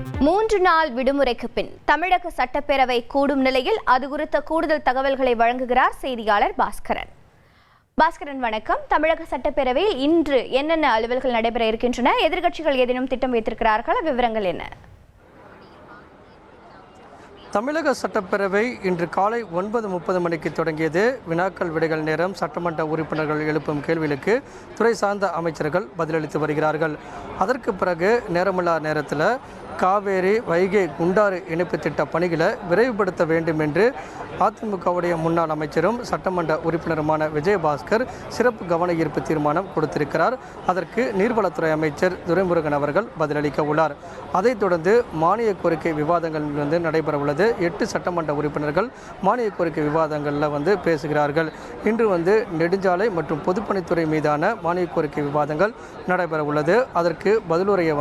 3 நாள் விடுமுறைக்கு பின் தமிழக சட்டப்பேரவை கூடும் நிலையில் அது குறித்த கூடுதல் தகவல்களை வழங்குகிறார் செய்தியாளர் பாஸ்கரன். பாஸ்கரன் வணக்கம். தமிழக சட்டப்பேரவையில் இன்று என்னென்ன அலுவல்கள் நடைபெற இருக்கின்றன? எதிர்க்கட்சிகள் ஏதேனும் திட்டம் வைத்திருக்கிறார்கள்? விவரங்கள் என்ன? தமிழக சட்டப்பேரவை இன்று காலை 9:30 மணிக்கு தொடங்கியது. வினாக்கள் விடைகள் நேரம். சட்டமன்ற உறுப்பினர்கள் எழுப்பும் கேள்விகளுக்கு துறை சார்ந்த அமைச்சர்கள் பதிலளித்து வருகிறார்கள். அதற்கு பிறகு நேரமில்லா நேரத்தில் காவேரி வைகை குண்டாறு இணைப்பு திட்ட பணிகளை விரைவுபடுத்த வேண்டும் என்று அதிமுகவுடைய முன்னாள் அமைச்சரும் சட்டமன்ற உறுப்பினருமான விஜயபாஸ்கர் சிறப்பு கவன ஈர்ப்பு தீர்மானம் கொடுத்திருக்கிறார். அதற்கு நீர்வளத்துறை அமைச்சர் துரைமுருகன் அவர்கள் பதிலளிக்க உள்ளார். அதைத் தொடர்ந்து மானிய கோரிக்கை விவாதங்கள் நடைபெற உள்ளது. 8 சட்டமன்ற உறுப்பினர்கள் மானிய கோரிக்கை விவாதங்களில் பேசுகிறார்கள். இன்று நெடுஞ்சாலை மற்றும் பொதுப்பணித்துறை மீதான மானிய கோரிக்கை விவாதங்கள் நடைபெற உள்ளது. அதற்கு பதிலுரையை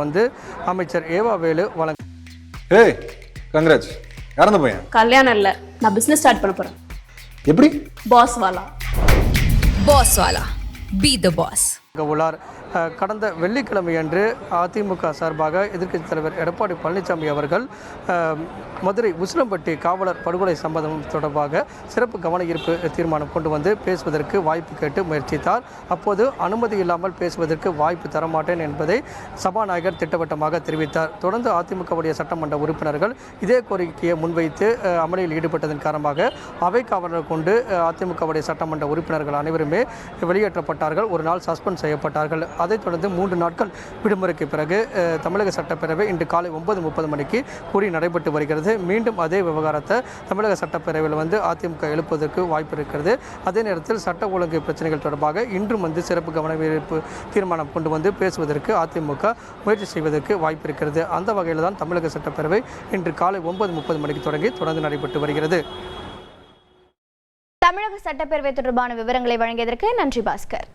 அமைச்சர் ஏவாவேலு கல்யாணம் இல்ல, நான் பிசினஸ் ஸ்டார்ட் பண்ண போறேன். எப்படி? பாஸ் வாலா பி தி பாஸ் உள்ளார். கடந்த வெள்ளிக்கிழமையன்று அதிமுக சார்பாக எதிர்க்கட்சித் தலைவர் எடப்பாடி பழனிசாமி அவர்கள் மதுரை உசிலம்பட்டி காவலர் படுகொலை சம்பவம் தொடர்பாக சிறப்பு கவன ஈர்ப்பு தீர்மானம் கொண்டு பேசுவதற்கு வாய்ப்பு கேட்டு முயற்சித்தார். அப்போது அனுமதி இல்லாமல் பேசுவதற்கு வாய்ப்பு தரமாட்டேன் என்பதை சபாநாயகர் திட்டவட்டமாக தெரிவித்தார். தொடர்ந்து அதிமுகவுடைய சட்டமன்ற உறுப்பினர்கள் இதே கோரிக்கையை முன்வைத்து அமளியில் ஈடுபட்டதன் காரணமாக அவை காவலர் கொண்டு அதிமுகவுடைய சட்டமன்ற உறுப்பினர்கள் அனைவருமே வெளியேற்றப்பட்டார்கள். ஒரு நாள் சஸ்பெண்ட் செய்யப்பட்டார்கள். அதைத் தொடர்ந்து 3 நாட்கள் விடுமுறைக்கு பிறகு தமிழக சட்டப்பேரவை இன்று காலை 9:30 மணிக்கு கூடி நடைபெற்று வருகிறது. மீண்டும் அதே விவகாரத்தை தமிழக சட்டப்பேரவையில் அதிமுக எழுப்புவதற்கு வாய்ப்பு இருக்கிறது. அதே நேரத்தில் சட்ட ஒழுங்கு பிரச்சனைகள் தொடர்பாக இன்றும் சிறப்பு கவன ஈர்ப்பு தீர்மானம் கொண்டு பேசுவதற்கு அதிமுக முயற்சி செய்வதற்கு வாய்ப்பு இருக்கிறது. அந்த வகையில் தான் தமிழக சட்டப்பேரவை இன்று காலை 9:30 மணிக்கு தொடர்ந்து நடைபெற்று வருகிறது. தமிழக சட்டப்பேரவை தொடர்பான விவரங்களை வழங்கியதற்கு நன்றி பாஸ்கர்.